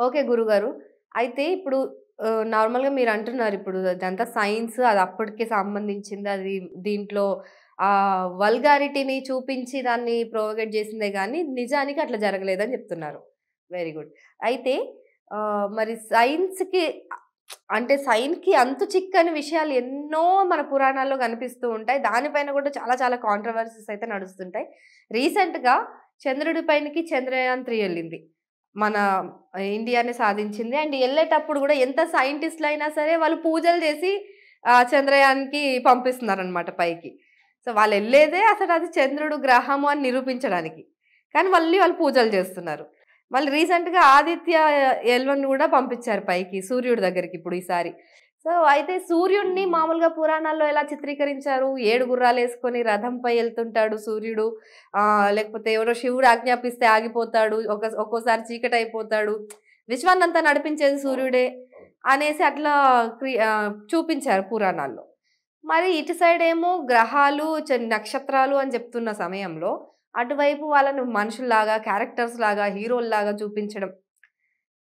Okay గురుగారు. అయితే ఇప్పుడు నార్మల్‌గా మీరంటున్నారు ఇప్పుడు అదంతా సైన్స్ అది అప్పటికి సంబంధించింది. అది దీంట్లో వల్గారిటీని చూపించి దాన్ని ప్రొవోగేట్ చేసిందే గానీ, నిజానికి అట్లా జరగలేదని చెప్తున్నారు. Very good. అయితే మరి సైన్స్‌కి అంటే సైన్స్‌కి అంతు చిక్కని విషయాలు ఎన్నో మన పురాణాల్లో కనిపిస్తూ ఉంటాయి. దానిపైన కూడా చాలా చాలా కాంట్రోవర్సీస్ అయితే నడుస్తుంటాయి. రీసెంట్‌గా చంద్రుడి పైనకి చంద్రయాన్-3 ఎళ్ళింది. మన ఇండియానే సాధించింది. అండ్ ఎళ్ళేటప్పుడు గూడా ఎంత సైంటిస్ట్‌లయినా సరే వాళ్ళు పూజలు జేసి చంద్రయాన్‌కి పంపిస్తున్నారనమాట పైకి. సో, వాళ్ళెళ్ళేదే అసలది చంద్రుడు గ్రహము అని నిరూపించడానికి. కానీ మళ్ళీ వాళ్ళు పూజలు జేస్తున్నారు. మళ్ళీ రీసెంట్‌గా ఆదిత్య ఎల్-1 గూడా పంపించారు పైకి సూర్యుడి దగ్గరికి ఇప్పుడు ఈసారి. సో, అయితే సూర్యుడిని మామూలుగా పురాణాల్లో ఎలా చిత్రీకరించారు? 7 గుర్రాలేసుకొని రథంపై ఎళ్తుంటాడు సూర్యుడు. లేకపోతే ఎవరో శివుడు ఆజ్ఞాపిస్తే ఆగిపోతాడు. ఒక్కోసారి చీకటయిపోతాడు. విశ్వాన్నంతా నడిపించేది సూర్యుడే అనేసి అట్లా చూపించారు పురాణాల్లో. మరి ఇటు సైడేమో గ్రహాలు, నక్షత్రాలు అని చెప్తున్న సమయంలో, అటువైపు వాళ్ళని మనుషుల్లాగా, క్యారెక్టర్స్‌లాగా, హీరోల్లాగా చూపించడం.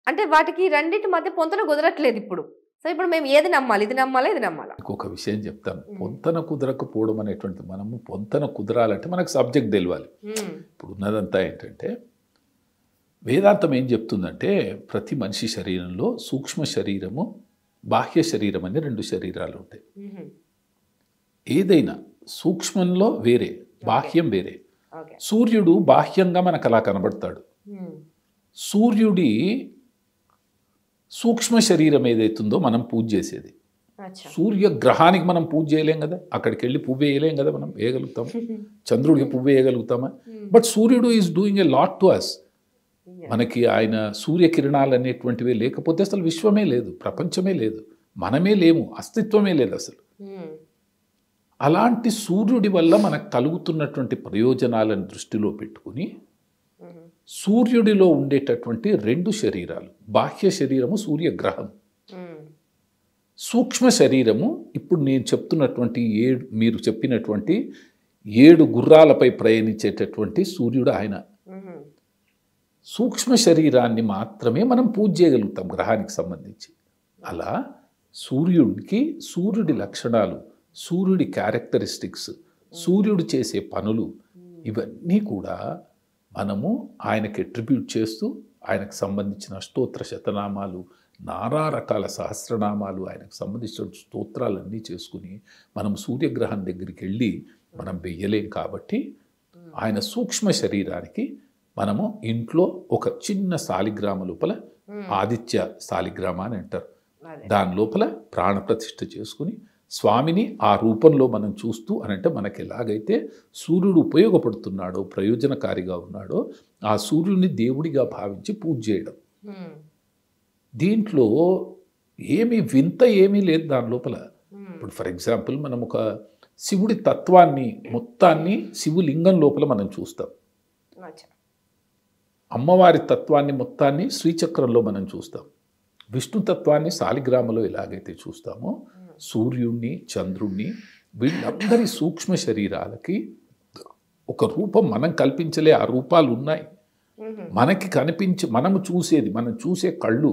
అంటే వాటికి రెండిటి మధ్య పొంతన కుదరట్లేదిప్పుడు. సో, ఇప్పుడు మేము ఏది నమ్మాలి? ఇది నమ్మాలా? ఇది నమ్మాలా? ఇంకొక విషయం చెప్తాను. హ్మ్. పొంతన కుదరకపోవడం అనేటువంటిది మనము పొంతన కుదరాలంటే మనకు సబ్జెక్ట్ తెలవాలి. ఇప్పుడు ఉన్నదంతా ఏంటంటే వేదాంతం ఏం చెప్తుందంటే ప్రతి మనిషి శరీరంలో సూక్ష్మ శరీరము, బాహ్య శరీరం అని 2 శరీరాలు ఉంటాయి. ఏదైనా సూక్ష్మంలో వేరే, బాహ్యం వేరే. ఓకే. సూర్యుడు బాహ్యంగా మనకు అలా కనబడతాడు. సూర్యుడి సూక్ష్మ శరీరం ఏదైతుందో మనం పూజ చేసేది. సూర్యగ్రహానికి మనం పూజ చేయలేం కదా, అక్కడికి వెళ్ళి పువ్వు వేయలేం కదా, మనం వేయగలుగుతామా? చంద్రుడికి పువ్వు వేయగలుగుతామా? బట్ సూర్యుడు is doing a lot to us. మనకి ఆయన సూర్యకిరణాలు అనేటువంటివి లేకపోతే అసలు విశ్వమే లేదు, ప్రపంచమే లేదు, మనమే లేము, అస్తిత్వమే లేదు అసలు. అలాంటి సూర్యుడి వల్ల మనకు కలుగుతున్నటువంటి ప్రయోజనాలను దృష్టిలో పెట్టుకుని సూర్యుడిలో ఉండేటటువంటి 2 శరీరాలు, బాహ్య శరీరము సూర్యగ్రహం, సూక్ష్మ శరీరము ఇప్పుడు నేను చెప్తున్నటువంటి మీరు చెప్పినటువంటి 7 గుర్రాలపై ప్రయాణించేటటువంటి సూర్యుడు ఆయన. సూక్ష్మ శరీరాన్ని మాత్రమే మనం పూజ చేయగలుగుతాం గ్రహానికి సంబంధించి. అలా సూర్యుడికి సూర్యుడి లక్షణాలు, సూర్యుడి క్యారెక్టరిస్టిక్స్, సూర్యుడు చేసే పనులు ఇవన్నీ కూడా మనము ఆయనకి అట్రిబ్యూట్ చేస్తూ ఆయనకు సంబంధించిన స్తోత్ర శతనామాలు, నానా రకాల సహస్రనామాలు, ఆయనకు సంబంధించిన స్తోత్రాలన్నీ చేసుకుని మనం సూర్యగ్రహం దగ్గరికి వెళ్ళి మనం వెయ్యలేం. కాబట్టి ఆయన సూక్ష్మ శరీరానికి మనము ఇంట్లో ఒక చిన్న శాలిగ్రామ లోపల, ఆదిత్య శాలిగ్రామ అని అంటారు, దాని లోపల ప్రాణప్రతిష్ఠ చేసుకుని స్వామిని ఆ రూపంలో మనం చూస్తూ అనంటే మనకి ఎలాగైతే సూర్యుడు ఉపయోగపడుతున్నాడో, ప్రయోజనకారిగా ఉన్నాడో ఆ సూర్యుడిని దేవుడిగా భావించి పూజ చేయడం. దీంట్లో ఏమీ వింత ఏమీ లేదు దాని లోపల. ఇప్పుడు ఫర్ ఎగ్జాంపుల్ మనం ఒక శివుడి తత్వాన్ని మొత్తాన్ని శివలింగం లోపల మనం చూస్తాం. అమ్మవారి తత్వాన్ని మొత్తాన్ని శ్రీచక్రంలో మనం చూస్తాం. విష్ణు తత్వాన్ని శాలిగ్రామలో ఎలాగైతే చూస్తామో సూర్యుడిని, చంద్రుణ్ణి, వీళ్ళందరి సూక్ష్మ శరీరాలకి ఒక రూపం మనం కల్పించలే, ఆ రూపాలు ఉన్నాయి మనకి కనిపించి మనము చూసేది, మనం చూసే కళ్ళు.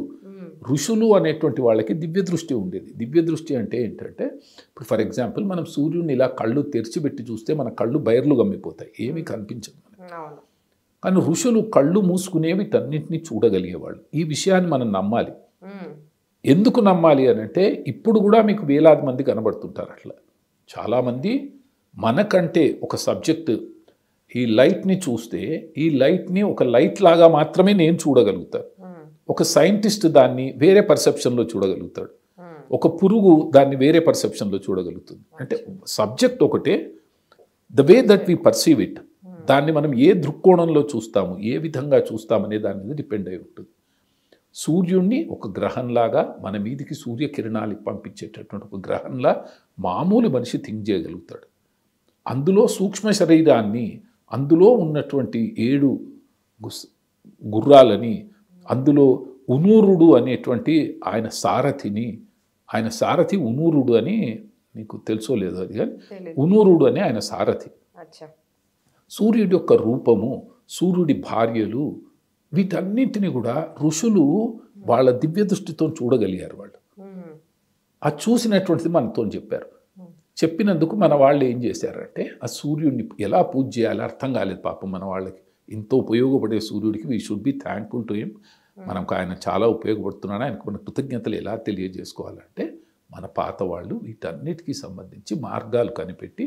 ఋషులు అనేటువంటి వాళ్ళకి దివ్య దృష్టి ఉండేది. దివ్య దృష్టి అంటే ఏంటంటే ఇప్పుడు ఫర్ ఎగ్జాంపుల్ మనం సూర్యుడిని ఇలా కళ్ళు తెరిచిపెట్టి చూస్తే మన కళ్ళు బయర్లు గమ్మిపోతాయి, ఏమీ కనిపించదు. కానీ ఋషులు కళ్ళు మూసుకునేవి వీటన్నింటినీ చూడగలిగేవాళ్ళు. ఈ విషయాన్ని మనం నమ్మాలి. ఎందుకు నమ్మాలి అని అంటే ఇప్పుడు కూడా మీకు వేలాది మంది కనబడుతుంటారు అట్లా. చాలామంది మనకంటే ఒక సబ్జెక్ట్, ఈ లైట్ని చూస్తే ఈ లైట్ని ఒక లైట్ లాగా మాత్రమే నేను చూడగలుగుతాను. ఒక సైంటిస్ట్ దాన్ని వేరే పర్సెప్షన్లో చూడగలుగుతాడు, ఒక పురుగు దాన్ని వేరే పర్సెప్షన్లో చూడగలుగుతుంది. అంటే సబ్జెక్ట్ ఒకటే, the way that we perceive it, దాన్ని మనం ఏ దృక్కోణంలో చూస్తాము, ఏ విధంగా చూస్తామనే దాని మీద డిపెండ్ అయి ఉంటుంది. సూర్యుడిని ఒక గ్రహంలాగా మన మీదికి సూర్యకిరణాలు పంపించేటటువంటి ఒక గ్రహంలా మామూలు మనిషి థింక్ చేయగలుగుతాడు. అందులో సూక్ష్మ శరీరాన్ని, అందులో ఉన్నటువంటి 7 గుర్రాలని, అందులో ఉనూరుడు అనేటువంటి ఆయన సారథిని, ఆయన సారథి ఉనూరుడు అని మీకు తెలుసో లేదో అది, కానీ ఉనూరుడు అని ఆయన సారథి. సూర్యుడి యొక్క రూపము, సూర్యుడి భార్యలు, వీటన్నింటినీ కూడా ఋషులు వాళ్ళ దివ్య దృష్టితో చూడగలిగారు వాళ్ళు. ఆ చూసినటువంటిది మనతో చెప్పారు. చెప్పినందుకు మన వాళ్ళు ఏం చేశారంటే ఆ సూర్యుడిని ఎలా పూజ చేయాలో అర్థం కాలేదు పాపం మన వాళ్ళకి. ఎంతో ఉపయోగపడే సూర్యుడికి we should be thankful to him. మనకు ఆయన చాలా ఉపయోగపడుతున్నాడు, ఆయనకు మన కృతజ్ఞతలు ఎలా తెలియజేసుకోవాలంటే మన పాత వాళ్ళు వీటన్నిటికీ సంబంధించి మార్గాలు కనిపెట్టి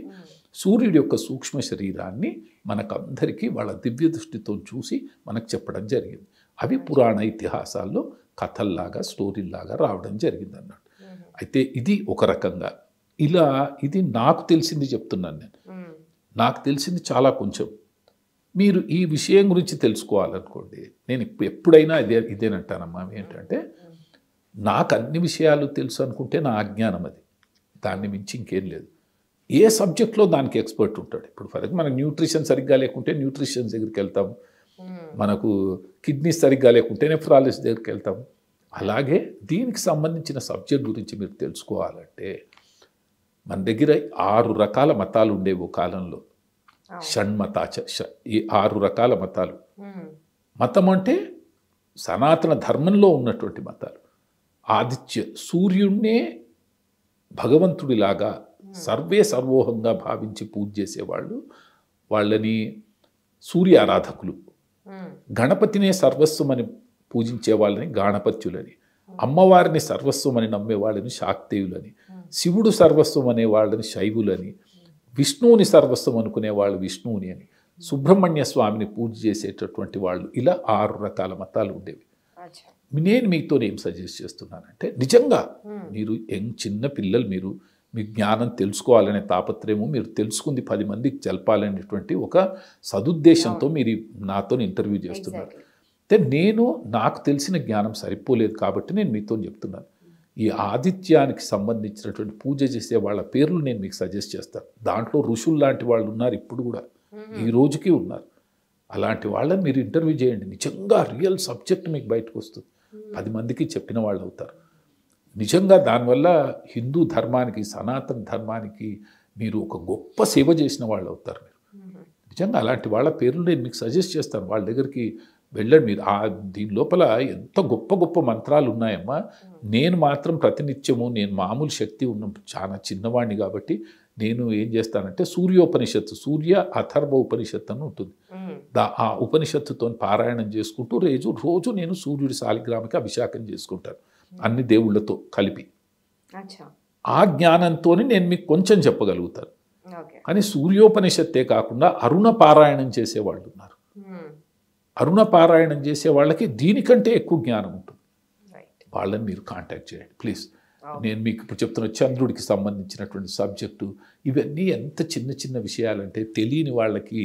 సూర్యుడి యొక్క సూక్ష్మ శరీరాన్ని మనకందరికీ వాళ్ళ దివ్య దృష్టితో చూసి మనకు చెప్పడం జరిగింది. అవి పురాణ ఇతిహాసాల్లో కథల్లాగా స్టోరీలాగా రావడం జరిగింది అన్నట్టు. అయితే ఇది ఒక రకంగా ఇలా ఇది నాకు తెలిసింది చెప్తున్నాను నేను. నాకు తెలిసింది చాలా కొంచెం. మీరు ఈ విషయం గురించి తెలుసుకోవాలనుకోండి, నేను ఎప్పుడైనా ఇదేనంటానమ్మా. ఏంటంటే నాకు అన్ని విషయాలు తెలుసు అనుకుంటే నా అజ్ఞానం అది, దాన్ని మించి ఇంకేం లేదు. ఏ సబ్జెక్ట్లో దానికి ఎక్స్పర్ట్ ఉంటాడు. ఇప్పుడు ఫర్ మనకు న్యూట్రిషన్ సరిగ్గా లేకుంటే న్యూట్రిషన్ దగ్గరికి వెళ్తాము, మనకు కిడ్నీస్ సరిగ్గా లేకుంటే నెఫ్రాలజిస్ట్ దగ్గరికి వెళ్తాము. అలాగే దీనికి సంబంధించిన సబ్జెక్ట్ గురించి మీరు తెలుసుకోవాలంటే మన దగ్గర 6 రకాల మతాలు ఉండేవి కాలంలో. షణ్మతాచ, ఈ 6 రకాల మతాలు. మతం అంటే సనాతన ధర్మంలో ఉన్నటువంటి మతాలు. ఆదిత్య సూర్యుడినే భగవంతుడిలాగా సర్వే సర్వోహంగా భావించి పూజ చేసేవాళ్ళు వాళ్ళని సూర్య ఆరాధకులు. గణపతినే సర్వస్వమని పూజించే వాళ్ళని గాణపత్యులని, అమ్మవారిని సర్వస్వమని నమ్మే వాళ్ళని శాక్తేయులని, శివుడు సర్వస్వం అనే వాళ్ళని శైవులని, విష్ణువుని సర్వస్వం అనుకునే వాళ్ళు విష్ణువుని అని, సుబ్రహ్మణ్య స్వామిని పూజ చేసేటటువంటి వాళ్ళు, ఇలా 6 రకాల మతాలు ఉండేవి. నేను మీతో ఏం సజెస్ట్ చేస్తున్నానంటే నిజంగా మీరు చిన్న పిల్లలు, మీరు మీ జ్ఞానం తెలుసుకోవాలనే తాపత్రయము, మీరు తెలుసుకుంది 10 మందికి తెలపాలనేటువంటి ఒక సదుద్దేశంతో మీరు నాతో ఇంటర్వ్యూ చేస్తున్నారు. అయితే నాకు తెలిసిన జ్ఞానం సరిపోలేదు కాబట్టి నేను మీతో చెప్తున్నాను. ఈ ఆదిత్యానికి సంబంధించినటువంటి పూజ చేసే వాళ్ళ పేర్లు నేను మీకు సజెస్ట్ చేస్తాను. దాంట్లో ఋషులు లాంటి వాళ్ళు ఉన్నారు, ఇప్పుడు కూడా ఈ రోజుకి ఉన్నారు. అలాంటి వాళ్ళని మీరు ఇంటర్వ్యూ చేయండి. నిజంగా రియల్ సబ్జెక్ట్ మీకు బయటకు వస్తుంది. 10 మందికి చెప్పిన వాళ్ళు అవుతారు. నిజంగా దానివల్ల హిందూ ధర్మానికి, సనాతన ధర్మానికి మీరు ఒక గొప్ప సేవ చేసిన వాళ్ళు అవుతారు. మీరు నిజంగా అలాంటి వాళ్ళ పేర్లు నేను మీకు సజెస్ట్ చేస్తాను. వాళ్ళ దగ్గరికి వెళ్ళండి. మీరు దీని లోపల ఎంత గొప్ప గొప్ప మంత్రాలు ఉన్నాయమ్మా. నేను మాత్రం ప్రతినిత్యము, నేను మామూలు శక్తి ఉన్న చాలా చిన్నవాడిని కాబట్టి నేను ఏం చేస్తానంటే సూర్యోపనిషత్తు, సూర్య అథర్వ ఉపనిషత్తు అని ఉంటుంది. ఆ ఉపనిషత్తుతో పారాయణం చేసుకుంటూ రోజు నేను సూర్యుడి శాలిగ్రామకి అభిషేకం చేసుకుంటాను, అన్ని దేవుళ్ళతో కలిపి. ఆ జ్ఞానంతో నేను మీకు కొంచెం చెప్పగలుగుతాను. కానీ సూర్యోపనిషత్తే కాకుండా అరుణ పారాయణం చేసేవాళ్ళు ఉన్నారు. అరుణ పారాయణం చేసే వాళ్ళకి దీనికంటే ఎక్కువ జ్ఞానం ఉంటుంది. వాళ్ళని మీరు కాంటాక్ట్ చేయండి ప్లీజ్. నేను మీకు ఇప్పుడు చెప్తున్న చంద్రుడికి సంబంధించినటువంటి సబ్జెక్టు, ఇవన్నీ ఎంత చిన్న చిన్న విషయాలంటే తెలియని వాళ్ళకి.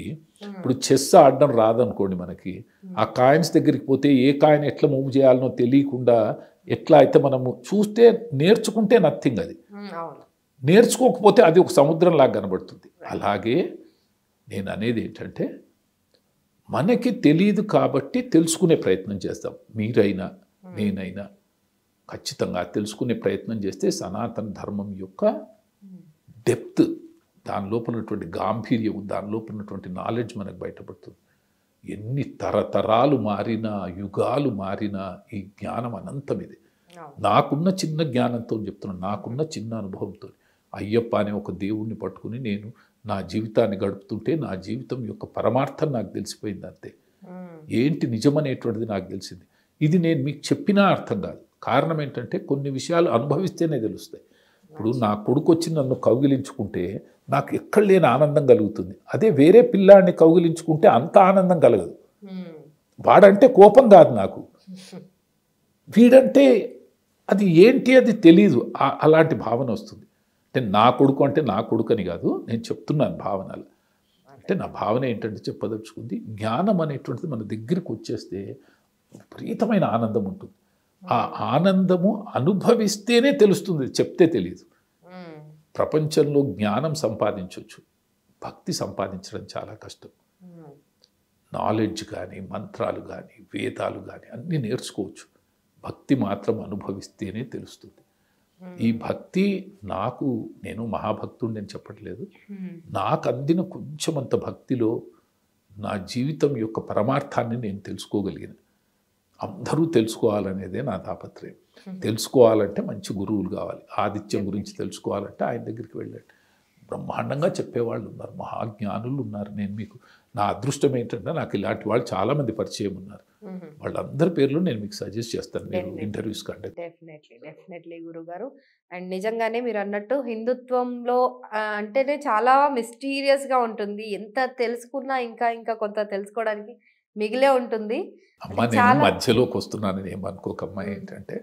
ఇప్పుడు చెస్ ఆడడం రాదనుకోండి, మనకి ఆ కాయిన్స్ దగ్గరికి పోతే ఏ కాయిన్ ఎట్లా మూవ్ చేయాలనో తెలియకుండా ఎట్లా అయితే మనము చూస్తే నేర్చుకుంటే నథింగ్, అది నేర్చుకోకపోతే అది ఒక సముద్రంలాగా కనబడుతుంది. అలాగే నేను అనేది ఏంటంటే మనకి తెలియదు కాబట్టి తెలుసుకునే ప్రయత్నం చేస్తాం. మీరైనా నేనైనా ఖచ్చితంగా తెలుసుకునే ప్రయత్నం చేస్తే సనాతన ధర్మం యొక్క డెప్త్, దాని లోపల ఉన్నటువంటి గాంభీర్యం, దాని లోపల ఉన్నటువంటి నాలెడ్జ్ మనకు బయటపడుతుంది. ఎన్ని తరతరాలు మారినా, యుగాలు మారినా ఈ జ్ఞానం అనంతం. ఇది నాకున్న చిన్న జ్ఞానంతో చెప్తున్నాను, నాకున్న చిన్న అనుభవంతో. అయ్యప్ప అనే ఒక దేవుణ్ణి పట్టుకుని నేను నా జీవితాన్ని గడుపుతుంటే నా జీవితం యొక్క పరమార్థం నాకు తెలిసిపోయింది. అంతే, ఏంటి నిజమనేటువంటిది నాకు తెలిసింది. ఇది నేను మీకు చెప్పినా అర్థం కాదు. కారణం ఏంటంటే కొన్ని విషయాలు అనుభవిస్తేనే తెలుస్తాయి. ఇప్పుడు నా కొడుకు వచ్చి నన్ను కౌగిలించుకుంటే నాకు ఎక్కడ లేని ఆనందం కలుగుతుంది. అదే వేరే పిల్లాడిని కౌగిలించుకుంటే అంత ఆనందం కలగదు. వాడంటే కోపం కాదు నాకు, వీడంటే అది ఏంటి అది తెలీదు, అలాంటి భావన వస్తుంది. అంటే నా కొడుకు అంటే నా కొడుకు అని కాదు, నేను చెప్తున్నాను భావనలు. అంటే నా భావన ఏంటంటే చెప్పదలుచుకుంది, జ్ఞానం అనేటువంటిది మన దగ్గరికి వచ్చేస్తే విపరీతమైన ఆనందం ఉంటుంది. ఆ ఆనందము అనుభవిస్తేనే తెలుస్తుంది, చెప్తే తెలియదు. ప్రపంచంలో జ్ఞానం సంపాదించవచ్చు, భక్తి సంపాదించడం చాలా కష్టం. నాలెడ్జ్ కానీ, మంత్రాలు కానీ, వేదాలు కానీ అన్నీ నేర్చుకోవచ్చు, భక్తి మాత్రం అనుభవిస్తేనే తెలుస్తుంది. ఈ భక్తి నేను మహాభక్తుడిని నేను చెప్పట్లేదు, నాకు అందిన కొంచెమంత భక్తిలో నా జీవితం యొక్క పరమార్థాన్ని నేను తెలుసుకోగలిగాను. అందరూ తెలుసుకోవాలనేదే నా తాపత్రయం. తెలుసుకోవాలంటే మంచి గురువులు కావాలి. ఆదిత్యం గురించి తెలుసుకోవాలంటే ఆయన దగ్గరికి వెళ్ళండి. బ్రహ్మాండంగా చెప్పేవాళ్ళు ఉన్నారు, మహాజ్ఞానులు ఉన్నారు. నేను మీకు నా అదృష్టం ఏంటంటే నాకు ఇలాంటి వాళ్ళు చాలామంది పరిచయం ఉన్నారు. వాళ్ళందరి పేర్లు నేను మీకు సజెస్ట్ చేస్తాను మీరు ఇంటర్వ్యూస్ కండక్ట్. డెఫినెట్లీ గురుగారు. అండ్ నిజంగానే మీరు అన్నట్టు హిందుత్వంలో అంటేనే చాలా మిస్టీరియస్గా ఉంటుంది. ఎంత తెలుసుకున్నా ఇంకా ఇంకా కొంత తెలుసుకోవడానికి మిగిలే ఉంటుంది. అమ్మ నేను మధ్యలోకి వస్తున్నానని ఏమనుకోకమ్మా. ఏంటంటే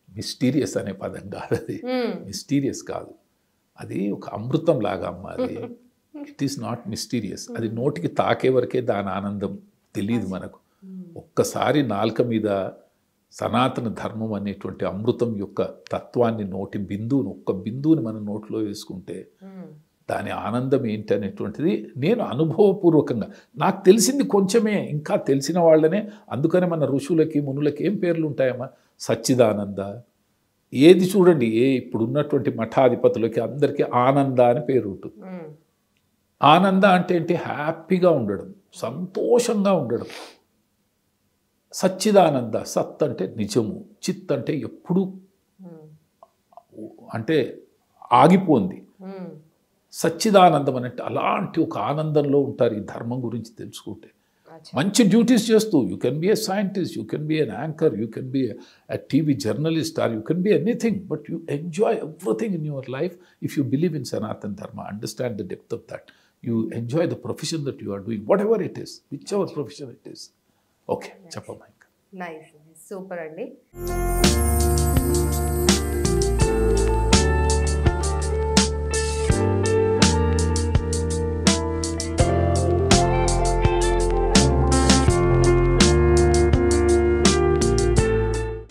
మిస్టీరియస్ అనే పదం కాదు అది, మిస్టీరియస్ కాదు, అది ఒక అమృతం లాగా అమ్మ. అది ఇట్ ఈస్ నాట్ మిస్టీరియస్. అది నోటికి తాకే వరకే దాని ఆనందం తెలియదు మనకు. ఒక్కసారి నాలుక మీద సనాతన ధర్మం అనేటువంటి అమృతం యొక్క తత్వాన్ని నోటి బిందువుని ఒక్క బిందువుని మన నోట్లో వేసుకుంటే దాని ఆనందం ఏంటి అనేటువంటిది నేను అనుభవపూర్వకంగా నాకు తెలిసింది కొంచెమే, ఇంకా తెలిసిన వాళ్ళనే. అందుకనే మన ఋషులకి మునులకి ఏం పేర్లు ఉంటాయమ్మా, సచ్చిదానంద. ఏది చూడండి, ఇప్పుడు ఉన్నటువంటి మఠాధిపతులకి అందరికీ ఆనంద అని పేరు ఉంటుంది. ఆనంద అంటే ఏంటి, హ్యాపీగా ఉండడం, సంతోషంగా ఉండడం. సచ్చిదానంద, సత్ అంటే నిజము, చిత్ అంటే ఎప్పుడు అంటే ఆగిపోంది. సచ్చిదానందం అంటే అలాంటి ఒక ఆనందంలో ఉంటారు ఈ ధర్మం గురించి తెలుసుకుంటే. మంచి డ్యూటీస్ చేస్తూ, you can be a scientist, you can be an anchor, you can be a TV journalist, or you can be anything, but you enjoy everything in your life if you believe in Sanatan Dharma, understand the depth of that. You enjoy the profession that you are doing, whatever it is, whichever profession it is. Okay, చెప్పమ్మా ఇంకా. Nice, super అండి.